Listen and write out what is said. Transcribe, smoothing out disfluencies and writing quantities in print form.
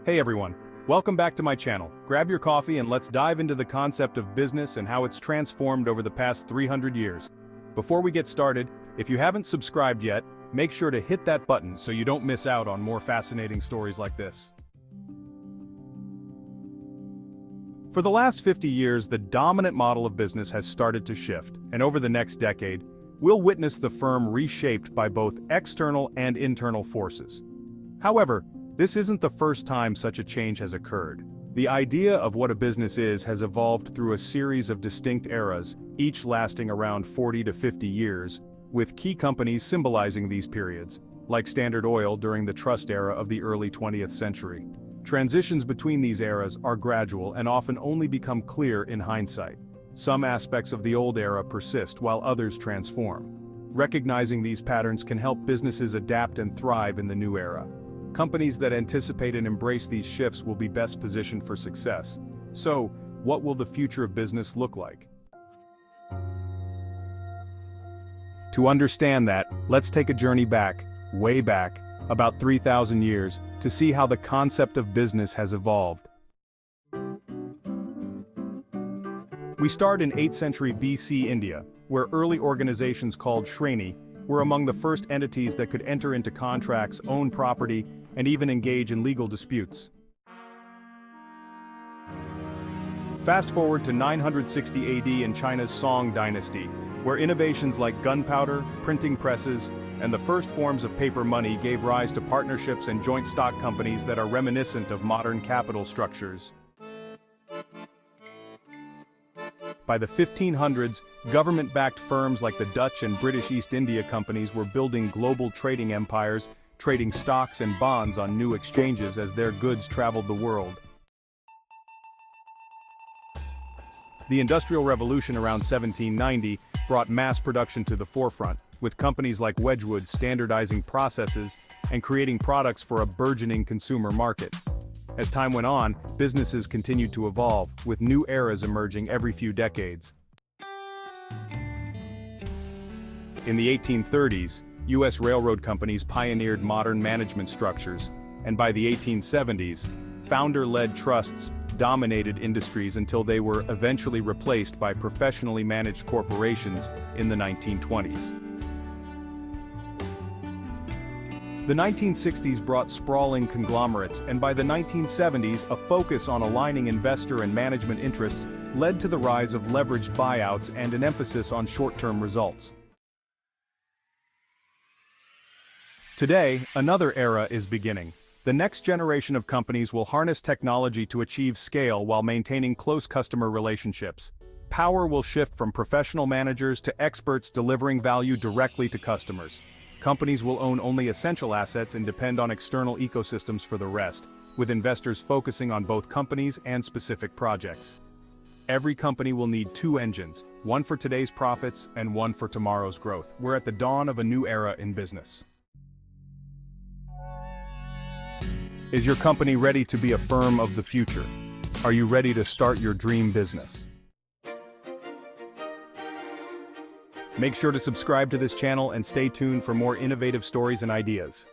Hey everyone, welcome back to my channel. Grab your coffee and let's dive into the concept of business and how it's transformed over the past 300 years. Before we get started, if you haven't subscribed yet, make sure to hit that button so you don't miss out on more fascinating stories like this. For the last 50 years, the dominant model of business has started to shift, and over the next decade, we'll witness the firm reshaped by both external and internal forces. However, this isn't the first time such a change has occurred. The idea of what a business is has evolved through a series of distinct eras, each lasting around 40 to 50 years, with key companies symbolizing these periods, like Standard Oil during the trust era of the early 20th century. Transitions between these eras are gradual and often only become clear in hindsight. Some aspects of the old era persist while others transform. Recognizing these patterns can help businesses adapt and thrive in the new era. Companies that anticipate and embrace these shifts will be best positioned for success. So, what will the future of business look like? To understand that, let's take a journey back, way back, about 3,000 years, to see how the concept of business has evolved. We start in 8th century BC India, where early organizations called shreni were among the first entities that could enter into contracts, own property, and even engage in legal disputes. Fast forward to 960 AD in China's Song dynasty, where innovations like gunpowder, printing presses, and the first forms of paper money gave rise to partnerships and joint stock companies that are reminiscent of modern capital structures. By the 1500s, government-backed firms like the Dutch and British East India Companies were building global trading empires, trading stocks and bonds on new exchanges as their goods traveled the world. The Industrial Revolution around 1790 brought mass production to the forefront, with companies like Wedgwood standardizing processes and creating products for a burgeoning consumer market. As time went on, businesses continued to evolve, with new eras emerging every few decades. In the 1830s, U.S. railroad companies pioneered modern management structures, and by the 1870s, founder-led trusts dominated industries until they were eventually replaced by professionally managed corporations in the 1920s. The 1960s brought sprawling conglomerates, and by the 1970s, a focus on aligning investor and management interests led to the rise of leveraged buyouts and an emphasis on short-term results. Today, another era is beginning. The next generation of companies will harness technology to achieve scale while maintaining close customer relationships. Power will shift from professional managers to experts delivering value directly to customers. Companies will own only essential assets and depend on external ecosystems for the rest, with investors focusing on both companies and specific projects. Every company will need two engines, one for today's profits and one for tomorrow's growth. We're at the dawn of a new era in business. Is your company ready to be a firm of the future? Are you ready to start your dream business? Make sure to subscribe to this channel and stay tuned for more innovative stories and ideas.